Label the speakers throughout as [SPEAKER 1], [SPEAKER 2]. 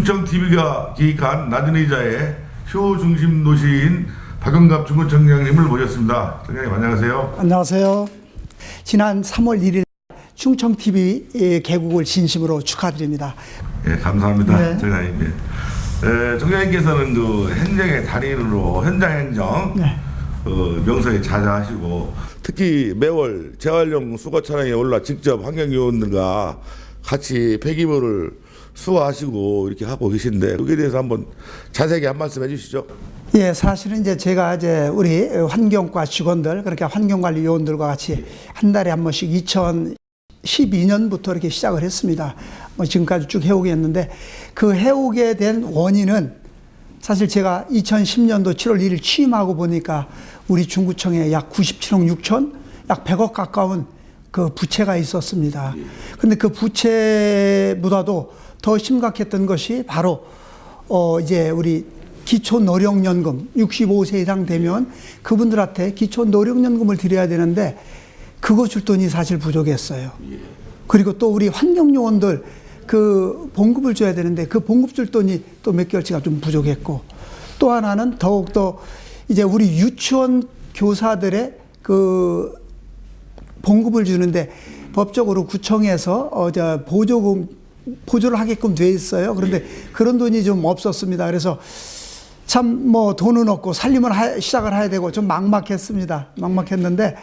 [SPEAKER 1] 충청TV가 기획한 낮은 의자의 쇼 중심 도시인 박영갑 중구청장님을 모셨습니다. 청장님 안녕하세요.
[SPEAKER 2] 안녕하세요. 지난 3월 1일 충청TV 개국을 진심으로 축하드립니다.
[SPEAKER 1] 예, 감사합니다.
[SPEAKER 2] 네.
[SPEAKER 1] 청장님. 청장님께서는 그 행정의 달인으로 현장행정
[SPEAKER 2] 네.
[SPEAKER 1] 명성에 자자하시고 특히 매월 재활용 수거 차량에 올라 직접 환경요원들과 같이 폐기물을 수거하시고 이렇게 하고 계신데 여기에 대해서 한번 자세하게 한 말씀 해주시죠.
[SPEAKER 2] 예, 사실은 이제 제가 우리 환경과 직원들, 그러니까 환경관리 요원들과 같이 한 달에 한 번씩 2012년부터 이렇게 시작을 했습니다. 지금까지 쭉 해오게 했는데 그 해오게 된 원인은 사실 제가 2010년도 7월 1일 취임하고 보니까 우리 중구청에 약 97억 6천, 약 100억 가까운 그 부채가 있었습니다. 근데 그 부채보다도 더 심각했던 것이 바로 이제 우리 기초노령연금 65세 이상 되면 그분들한테 기초노령연금을 드려야 되는데 그거 줄 돈이 사실 부족했어요. 그리고 또 우리 환경요원들 그 봉급을 줘야 되는데 그 봉급 줄 돈이 또 몇 개월치가 좀 부족했고 또 하나는 더욱더 이제 우리 유치원 교사들의 그 봉급을 주는데 법적으로 구청에서 보조를 하게끔 돼 있어요. 그런데 그런 돈이 좀 없었습니다. 그래서 참 돈은 없고 살림을 시작을 해야 되고 좀 막막했습니다. 막막했는데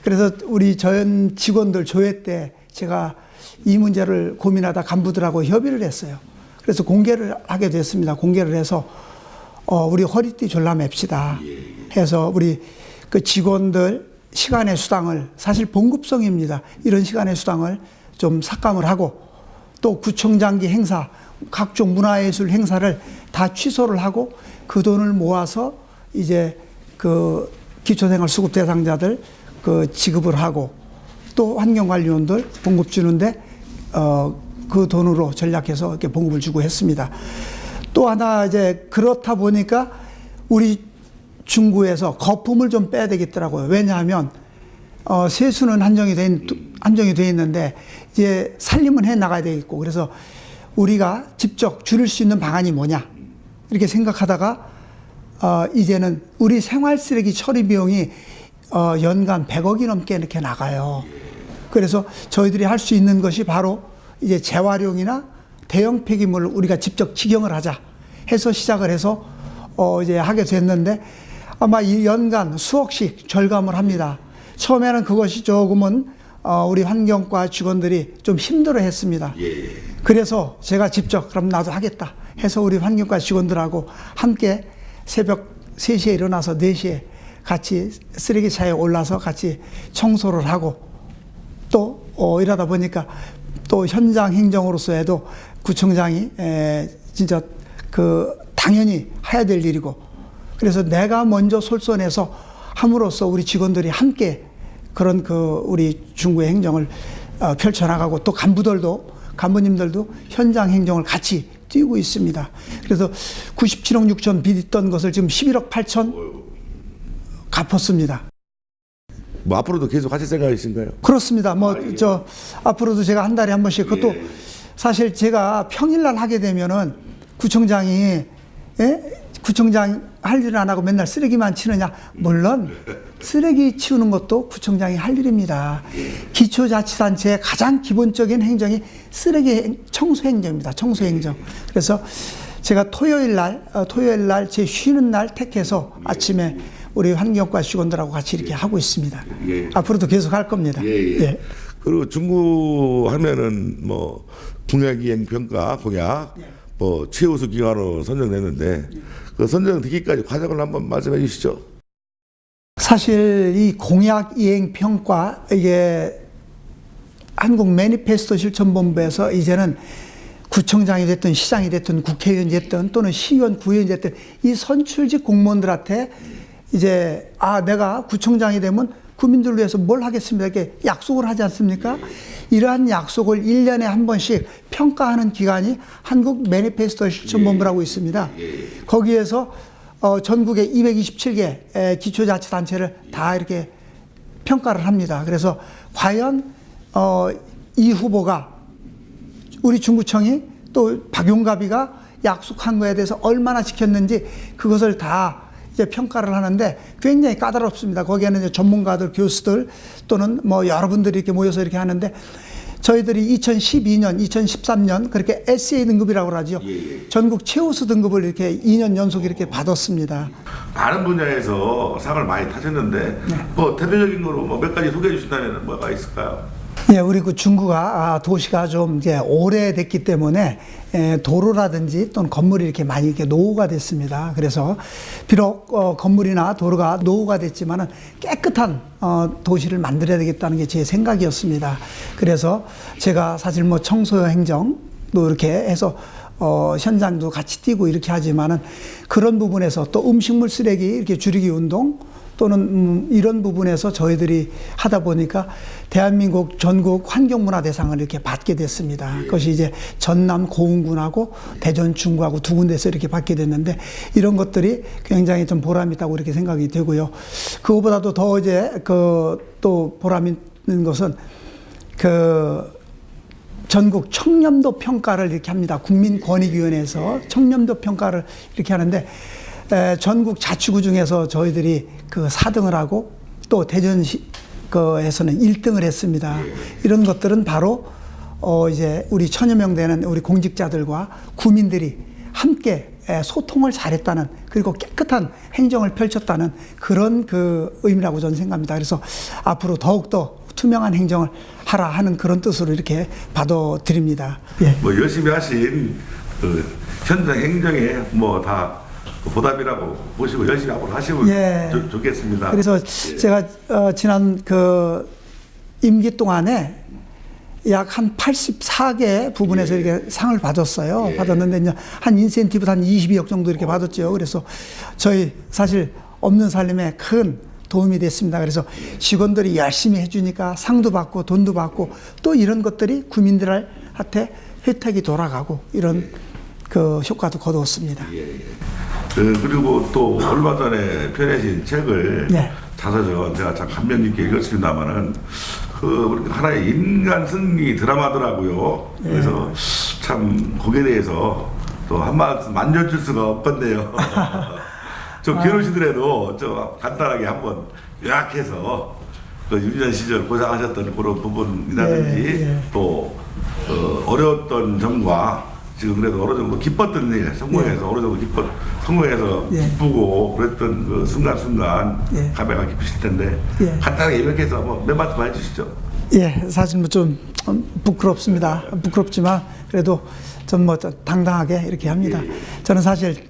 [SPEAKER 2] 그래서 우리 전 직원들 조회 때 제가 이 문제를 고민하다 간부들하고 협의를 했어요. 그래서 공개를 하게 됐습니다. 공개를 해서 우리 허리띠 졸라맵시다 해서 우리 그 직원들 시간의 수당을 사실 봉급성입니다. 이런 시간의 수당을 좀 삭감을 하고 또 구청장기 행사 각종 문화예술 행사를 다 취소를 하고 그 돈을 모아서 이제 그 기초생활수급 대상자들 그 지급을 하고 또 환경관리원들 봉급 주는데 그 돈으로 전략해서 이렇게 봉급을 주고 했습니다. 또 하나 이제 그렇다 보니까 우리 중구에서 거품을 좀 빼야 되겠더라고요. 왜냐하면 세수는 한정이 돼 있는데 이제 살림은 해 나가야 되겠고 그래서 우리가 직접 줄일 수 있는 방안이 뭐냐 이렇게 생각하다가 이제는 우리 생활 쓰레기 처리 비용이 연간 100억이 넘게 이렇게 나가요. 그래서 저희들이 할 수 있는 것이 바로 이제 재활용이나 대형 폐기물을 우리가 직접 직영을 하자 해서 시작을 해서 이제 하게 됐는데 아마 이 연간 수억씩 절감을 합니다. 처음에는 그것이 조금은 우리 환경과 직원들이 좀 힘들어 했습니다. 그래서 제가 직접 그럼 나도 하겠다 해서 우리 환경과 직원들하고 함께 새벽 3시에 일어나서 4시에 같이 쓰레기차에 올라서 같이 청소를 하고 또 이러다 보니까 또 현장 행정으로서에도 구청장이 진짜 그 당연히 해야 될 일이고 그래서 내가 먼저 솔선해서 함으로써 우리 직원들이 함께 그런 그 우리 중구의 행정을 펼쳐나가고 또 간부님들도 현장 행정을 같이 뛰고 있습니다. 그래서 97억 6천 빚 있던 것을 지금 11억 8천 갚았습니다.
[SPEAKER 1] 앞으로도 계속 하실 생각이신가요?
[SPEAKER 2] 그렇습니다. 앞으로도 제가 한 달에 한 번씩 그것도 사실 제가 평일날 하게 되면은 구청장 할 일을 안 하고 맨날 쓰레기만 치느냐? 물론 쓰레기 치우는 것도 구청장이 할 일입니다. 기초자치단체의 가장 기본적인 행정이 쓰레기 청소 행정입니다. 청소 행정. 그래서 제가 토요일 날 제 쉬는 날 택해서 아침에 우리 환경과 직원들하고 같이 이렇게 하고 있습니다. 앞으로도 계속 할 겁니다. 예.
[SPEAKER 1] 그리고 중구 하면은 공약이행 평가 공약 최우수 기관으로 선정됐는데 그 선정되기까지 과정을 한번 말씀해 주시죠.
[SPEAKER 2] 사실 이 공약 이행 평가 이게 한국 매니페스토 실천본부에서 이제는 구청장이 됐든 시장이 됐든 국회의원이 됐든 또는 시의원, 구의원이 됐든 이 선출직 공무원들한테 이제 내가 구청장이 되면 국민들을 위해서 뭘 하겠습니다 이렇게 약속을 하지 않습니까? 이러한 약속을 1년에 한 번씩 평가하는 기관이 한국 매니페스토 실천본부라고 있습니다. 거기에서 전국의 227개 기초자치단체를 다 이렇게 평가를 합니다. 그래서 과연 이 후보가 우리 중구청이 또 박용갑이가 약속한 거에 대해서 얼마나 지켰는지 그것을 다 이제 평가를 하는데 굉장히 까다롭습니다. 거기에는 이제 전문가들, 교수들 또는 뭐 여러분들이 이렇게 모여서 이렇게 하는데 저희들이 2012년, 2013년 그렇게 SA 등급이라고 하죠. 전국 최우수 등급을 이렇게 2년 연속 이렇게 받았습니다.
[SPEAKER 1] 많은 분야에서 상을 많이 타셨는데 뭐 대표적인 거로 뭐 몇 가지 소개해 주신다면 뭐가 있을까요?
[SPEAKER 2] 예, 우리 그 중구가 도시가 좀 이제 오래됐기 때문에 도로라든지 또는 건물이 이렇게 많이 이렇게 노후가 됐습니다. 그래서 비록 건물이나 도로가 노후가 됐지만은 깨끗한 도시를 만들어야 되겠다는 게 제 생각이었습니다. 그래서 제가 사실 뭐 청소 행정도 이렇게 해서 현장도 같이 뛰고 이렇게 하지만은 그런 부분에서 또 음식물 쓰레기 이렇게 줄이기 운동 또는 이런 부분에서 저희들이 하다 보니까 대한민국 전국 환경문화대상을 이렇게 받게 됐습니다. 그것이 이제 전남 고흥군하고 대전 중구하고 두 군데서 이렇게 받게 됐는데 이런 것들이 굉장히 좀 보람 있다고 이렇게 생각이 되고요. 그거보다도 더 이제 또 보람 있는 것은 전국 청렴도 평가를 이렇게 합니다. 국민권익위원회에서 청렴도 평가를 이렇게 하는데 전국 자치구 중에서 저희들이 4등을 하고 또 대전시에서는 1등을 했습니다. 이런 것들은 바로 이제 우리 천여 명 되는 우리 공직자들과 구민들이 함께 소통을 잘했다는 그리고 깨끗한 행정을 펼쳤다는 그런 의미라고 저는 생각합니다. 그래서 앞으로 더욱더 투명한 행정을 하라 하는 그런 뜻으로 이렇게 받아드립니다. 예.
[SPEAKER 1] 뭐 열심히 하신 현장 행정에 뭐 다 보답이라고 보시고 열심히 앞으로 하시면
[SPEAKER 2] 예.
[SPEAKER 1] 좋겠습니다.
[SPEAKER 2] 그래서 제가 지난 임기 동안에 약 한 84개 부분에서 이렇게 상을 받았어요. 받았는데 이제 한 인센티브 한 22억 정도 이렇게 받았죠. 그래서 저희 사실 없는 살림에 큰 도움이 됐습니다. 그래서 직원들이 열심히 해주니까 상도 받고 돈도 받고 또 이런 것들이 구민들한테 혜택이 돌아가고 이런 효과도 거두었습니다.
[SPEAKER 1] 그리고 또 얼마 전에 펴내신 책을 자서전 제가 참 감명 깊게 읽었습니다만은 하나의 인간 승리 드라마더라고요. 그래서 참 거기에 대해서 또 한 말씀 안 여쭐 수가 없건데요. 좀 길으시더라도 좀 간단하게 한번 요약해서 유년 시절 고생하셨던 그런 부분이라든지 또 어려웠던 점과 지금 그래도 어느 정도 기뻤던 일, 성공해서 어느 정도 성공해서 기쁘고 그랬던 순간순간 감회가 깊으실 텐데 간단하게 요약해서 몇 말씀 해주시죠.
[SPEAKER 2] 예, 사실 뭐 좀 부끄럽습니다. 부끄럽지만 그래도 좀 당당하게 이렇게 합니다. 저는 사실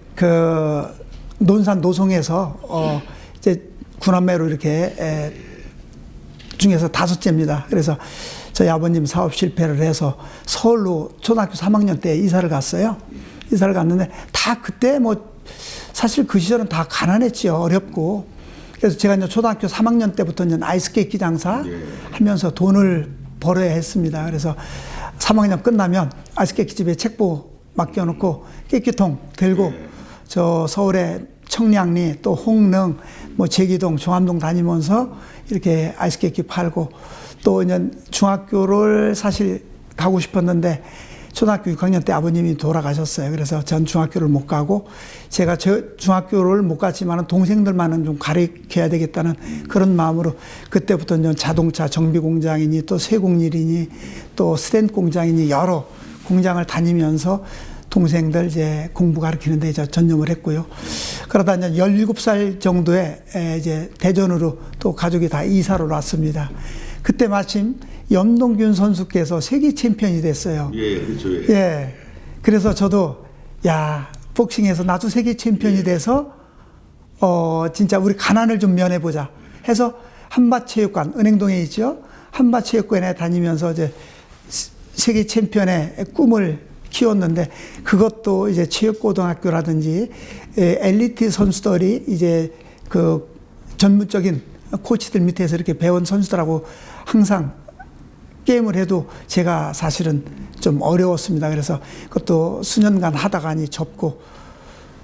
[SPEAKER 2] 논산 노송에서 이제 구남매로 이렇게 중에서 5째입니다. 그래서 저희 아버님 사업 실패를 해서 서울로 초등학교 3학년 때 이사를 갔어요. 이사를 갔는데 다 그때 사실 그 시절은 다 가난했지요. 어렵고. 그래서 제가 이제 초등학교 3학년 때부터 이제 아이스케이크 장사 하면서 돈을 벌어야 했습니다. 그래서 3학년 끝나면 아이스케이크 집에 책보 맡겨놓고 깨끼통 들고 저 서울의 청량리 또 홍릉 제기동 종암동 다니면서 이렇게 아이스케이크 팔고 또 이제 중학교를 사실 가고 싶었는데 초등학교 6학년 때 아버님이 돌아가셨어요. 그래서 전 중학교를 못 가고 제가 중학교를 못 갔지만 동생들만은 좀 가르쳐야 되겠다는 그런 마음으로 그때부터 이제 자동차 정비 공장이니 또 세공일이니 또 스텐 공장이니 여러 공장을 다니면서 동생들 이제 공부 가르치는 데 전념을 했고요. 그러다 이제 17살 정도에 이제 대전으로 또 가족이 다 이사를 왔습니다. 그때 마침 염동균 선수께서 세계 챔피언이 됐어요.
[SPEAKER 1] 그렇죠.
[SPEAKER 2] 그래서 저도 복싱에서 나도 세계 챔피언이 돼서 진짜 우리 가난을 좀 면해보자 해서 한밭체육관 은행동에 있죠. 한밭체육관에 다니면서 이제 세계 챔피언의 꿈을 키웠는데 그것도 이제 체육고등학교라든지 엘리트 선수들이 이제 전문적인 코치들 밑에서 이렇게 배운 선수들하고 항상 게임을 해도 제가 사실은 좀 어려웠습니다. 그래서 그것도 수년간 하다가니 접고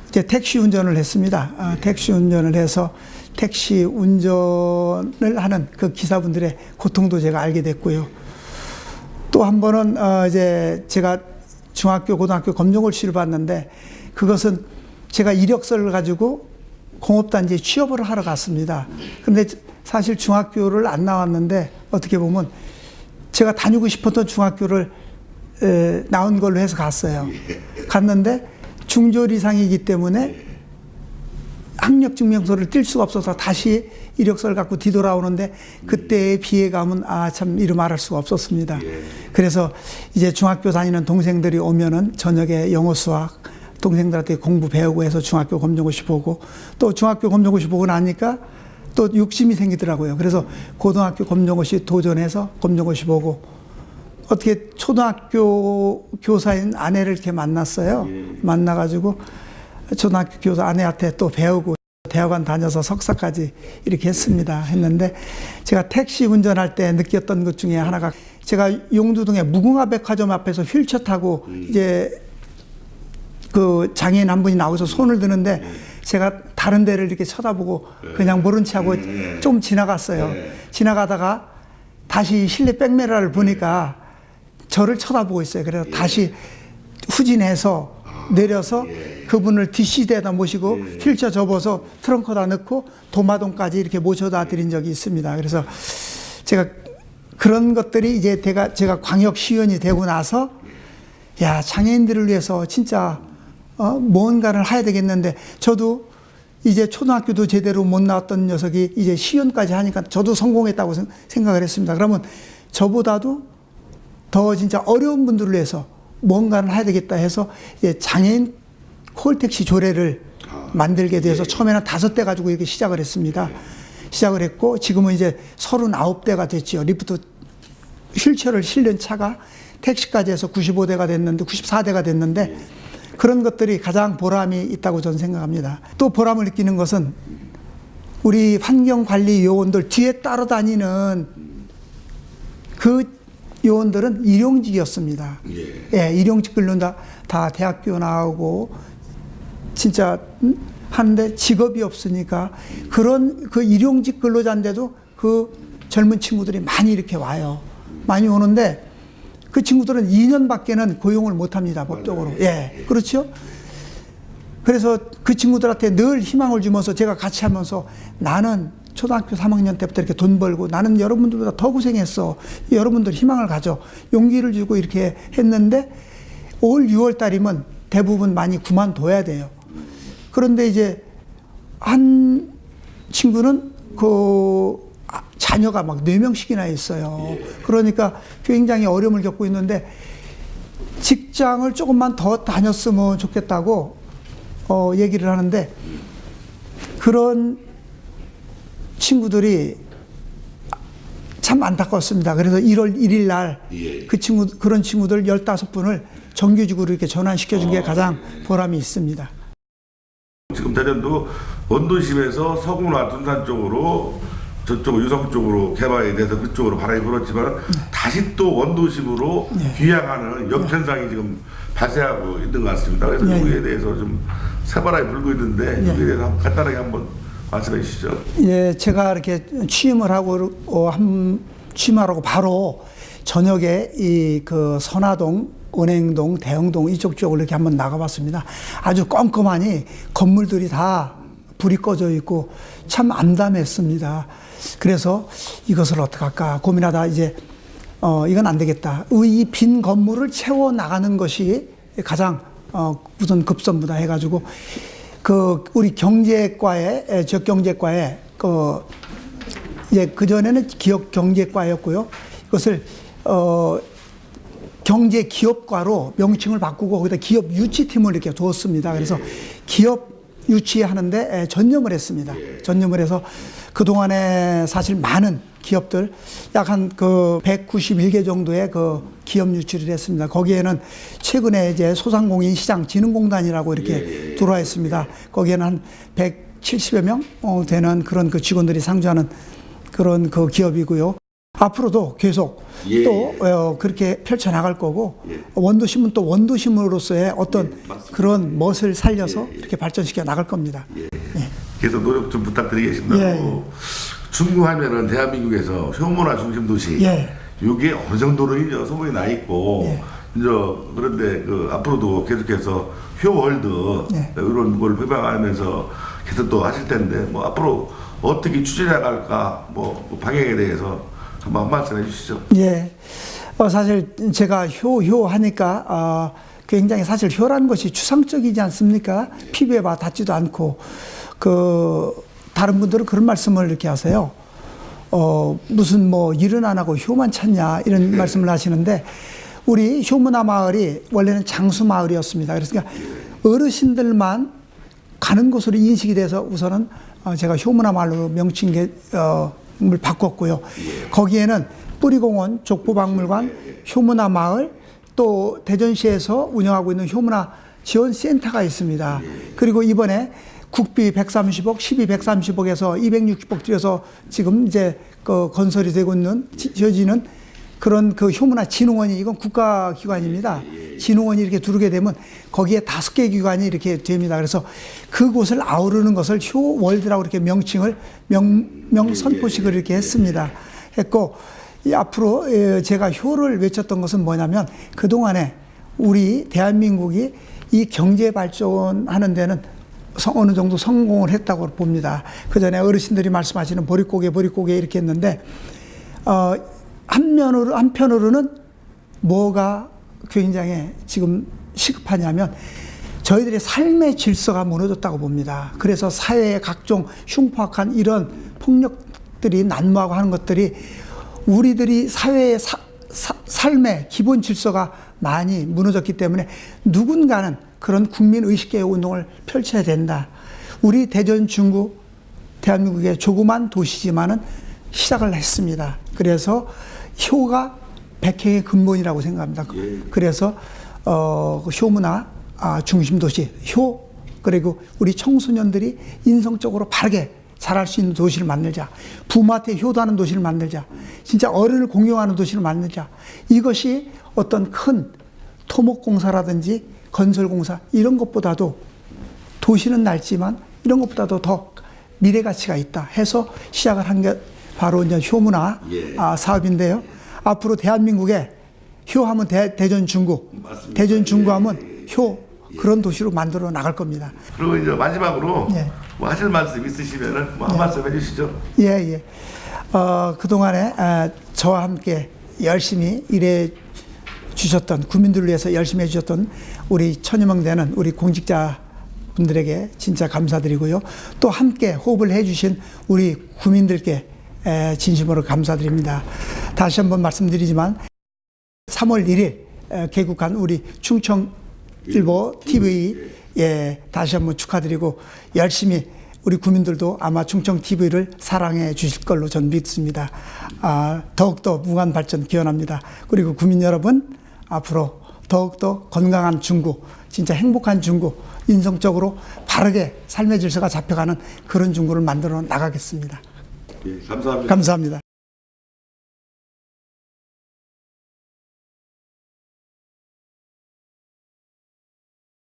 [SPEAKER 2] 이제 택시 운전을 했습니다. 택시 운전을 해서 택시 운전을 하는 그 기사분들의 고통도 제가 알게 됐고요. 또 한 번은 이제 제가 중학교, 고등학교 검정고시를 봤는데 그것은 제가 이력서를 가지고 공업단지에 취업을 하러 갔습니다. 근데 사실 중학교를 안 나왔는데 어떻게 보면 제가 다니고 싶었던 중학교를 나온 걸로 해서 갔어요. 갔는데 중졸 이상이기 때문에 학력 증명서를 띨 수가 없어서 다시 이력서를 갖고 뒤돌아오는데 그때의 비애감은 참 이루 말할 수가 없었습니다. 그래서 이제 중학교 다니는 동생들이 오면은 저녁에 영어 수학 동생들한테 공부 배우고 해서 중학교 검정고시 보고 또 중학교 검정고시 보고 나니까 또 욕심이 생기더라고요. 그래서 고등학교 검정고시 도전해서 검정고시 보고 어떻게 초등학교 교사인 아내를 이렇게 만났어요. 만나가지고 초등학교 교사 아내한테 또 배우고 대학원 다녀서 석사까지 이렇게 했는데 제가 택시 운전할 때 느꼈던 것 중에 하나가 제가 용두동의 무궁화 백화점 앞에서 휠체어 타고 이제 그 장애인 한 분이 나와서 손을 드는데 제가 다른 데를 이렇게 쳐다보고 그냥 모른 채 하고 좀 지나갔어요. 지나가다가 다시 실내 백미러를 보니까 저를 쳐다보고 있어요. 그래서 다시 후진해서 내려서 그분을 뒷시대에다 모시고 휠체어 접어서 트렁크에다 넣고 도마동까지 이렇게 모셔다 드린 적이 있습니다. 그래서 제가 그런 것들이 이제 제가 광역시의원이 되고 나서 야, 장애인들을 위해서 진짜 뭔가를 해야 되겠는데 저도 이제 초등학교도 제대로 못 나왔던 녀석이 이제 시의원까지 하니까 저도 성공했다고 생각을 했습니다. 그러면 저보다도 더 진짜 어려운 분들을 위해서 뭔가를 해야 되겠다 해서 이제 장애인 콜택시 조례를 만들게 돼서 처음에는 5대 가지고 이렇게 시작을 했습니다. 시작을 했고 지금은 이제 39대가 됐지요. 리프트 휠체어를 실는 차가 택시까지 해서 95대가 됐는데 94대가 됐는데 그런 것들이 가장 보람이 있다고 저는 생각합니다. 또 보람을 느끼는 것은 우리 환경관리 요원들 뒤에 따라다니는 그 요원들은 일용직이었습니다. 예, 일용직들로 다 대학교 나오고 진짜 하는데 직업이 없으니까 그런 그 일용직 근로자인데도 그 젊은 친구들이 많이 이렇게 와요. 많이 오는데 그 친구들은 2년밖에는 고용을 못 합니다, 법적으로. 예, 그렇죠? 그래서 그 친구들한테 늘 희망을 주면서 제가 같이 하면서 나는 초등학교 3학년 때부터 이렇게 돈 벌고 나는 여러분들보다 더 고생했어. 여러분들 희망을 가져. 용기를 주고 이렇게 했는데 올 6월 달이면 대부분 많이 그만둬야 돼요. 그런데 이제 한 친구는 그 자녀가 막 4명씩이나 있어요. 그러니까 굉장히 어려움을 겪고 있는데 직장을 조금만 더 다녔으면 좋겠다고 얘기를 하는데 그런 친구들이 참 안타깝습니다. 그래서 1월 1일 날 그런 친구들 15분을 정규직으로 이렇게 전환시켜 준 게 가장 보람이 있습니다.
[SPEAKER 1] 지금 대전도 원도심에서 서구나 둔산 쪽으로 저쪽 유성 쪽으로 개발이 돼서 그쪽으로 바람이 불었지만 다시 또 원도심으로 귀향하는 역현상이 지금 발생하고 있는 것 같습니다. 그래서 여기에 대해서 좀 새바람이 불고 있는데 여기에 대해서 간단하게 한번 말씀해 주시죠.
[SPEAKER 2] 예, 제가 이렇게 취임하고 바로 저녁에 이 그 선화동, 은행동, 대흥동 이쪽 쪽으로 이렇게 한번 나가봤습니다. 아주 껌껌하니 건물들이 다 불이 꺼져 있고 참 암담했습니다. 그래서 이것을 어떻게 할까 고민하다 이제 이건 안 되겠다. 이 빈 건물을 채워 나가는 것이 가장 우선 급선무다 해가지고 그 우리 경제과에 지역경제과에 이제 그 전에는 기업경제과였고요. 이것을 경제기업과로 명칭을 바꾸고 거기다 기업 유치팀을 이렇게 두었습니다. 그래서 기업 유치하는데 전념을 했습니다. 전념을 해서 그동안에 사실 많은 기업들 약 한 그 191개 정도의 그 기업 유치를 했습니다. 거기에는 최근에 이제 소상공인 시장 진흥공단이라고 이렇게 들어와 있습니다. 거기에는 한 170여 명 되는 그런 그 직원들이 상주하는 그런 그 기업이고요. 앞으로도 계속 또 그렇게 펼쳐나갈 거고 원도심은 또 원도심으로서의 어떤 그런 멋을 살려서 이렇게 발전시켜 나갈 겁니다.
[SPEAKER 1] 계속 노력 좀 부탁드리겠습니다. 중구하면은 대한민국에서 효문화 중심 도시 이게 어느 정도로 이제 소문이 나 있고 이제 그런데 그 앞으로도 계속해서 효월드
[SPEAKER 2] 네.
[SPEAKER 1] 이런 걸 표방하면서 계속 또 하실 텐데 뭐 앞으로 어떻게 추진해 갈까 뭐 방향에 대해서 한번 말씀해 주시죠.
[SPEAKER 2] 예. 사실 제가 효 하니까 굉장히 사실 효라는 것이 추상적이지 않습니까? 피부에 닿지도 않고 다른 분들은 그런 말씀을 이렇게 하세요. 무슨 뭐 일은 안 하고 효만 찾냐 이런 말씀을 하시는데 우리 효문화 마을이 원래는 장수 마을이었습니다. 그래서 어르신들만 가는 곳으로 인식이 돼서 우선은 제가 효문화 마을로 명칭을 바꿨고요. 거기에는 뿌리공원, 족보박물관, 효문화 마을, 또 대전시에서 운영하고 있는 효문화 지원센터가 있습니다. 그리고 이번에 국비 130억, 시비 130억에서 260억 들여서 지금 이제 건설이 되고 있는 지어지는 그런 효문화 진흥원이 이건 국가기관입니다. 진흥원이 이렇게 두르게 되면 거기에 5개 기관이 이렇게 됩니다. 그래서 그곳을 아우르는 것을 효월드라고 이렇게 명칭을 명선포식을 이렇게 했습니다. 했고 앞으로 제가 효를 외쳤던 것은 뭐냐면 그동안에 우리 대한민국이 이 경제 발전하는 데는 어느 정도 성공을 했다고 봅니다. 그 전에 어르신들이 말씀하시는 보릿고개 이렇게 했는데 한편으로는 뭐가 굉장히 지금 시급하냐면 저희들의 삶의 질서가 무너졌다고 봅니다. 그래서 사회의 각종 흉포악한 이런 폭력들이 난무하고 하는 것들이 우리들이 사회의 삶의 기본 질서가 많이 무너졌기 때문에 누군가는 그런 국민의식개혁 운동을 펼쳐야 된다. 우리 대전 중구 대한민국의 조그만 도시지만은 시작을 했습니다. 그래서 효가 백행의 근본이라고 생각합니다. 그래서 효문화 중심 도시 효 그리고 우리 청소년들이 인성적으로 바르게 자랄 수 있는 도시를 만들자. 부모한테 효도하는 도시를 만들자. 진짜 어른을 공경하는 도시를 만들자. 이것이 어떤 큰 토목공사라든지 건설공사 이런 것보다도 도시는 낡지만 이런 것보다도 더 미래 가치가 있다 해서 시작을 한 게 바로 이제 효문화 사업인데요. 앞으로 대한민국에 효하면 대전 중구, 대전 중구하면 효 그런 도시로 만들어 나갈 겁니다.
[SPEAKER 1] 그리고 이제 마지막으로
[SPEAKER 2] 예.
[SPEAKER 1] 뭐 하실 말씀 있으시면은 뭐 한 말씀 해주시죠.
[SPEAKER 2] 예. 그동안에 저와 함께 열심히 일해 주셨던 국민들을 위해서 열심히 해주셨던 우리 천여 명 되는 우리 공직자 분들에게 진짜 감사드리고요. 또 함께 호흡을 해주신 우리 국민들께 진심으로 감사드립니다. 다시 한번 말씀드리지만 3월 1일 개국한 우리 충청일보 TV 다시 한번 축하드리고 열심히 우리 국민들도 아마 충청TV를 사랑해 주실 걸로 전 믿습니다. 더욱더 무한 발전 기원합니다. 그리고 국민 여러분 앞으로 더욱더 건강한 중구, 진짜 행복한 중구, 인성적으로 바르게 삶의 질서가 잡혀가는 그런 중구를 만들어 나가겠습니다.
[SPEAKER 1] 감사합니다.
[SPEAKER 2] 감사합니다.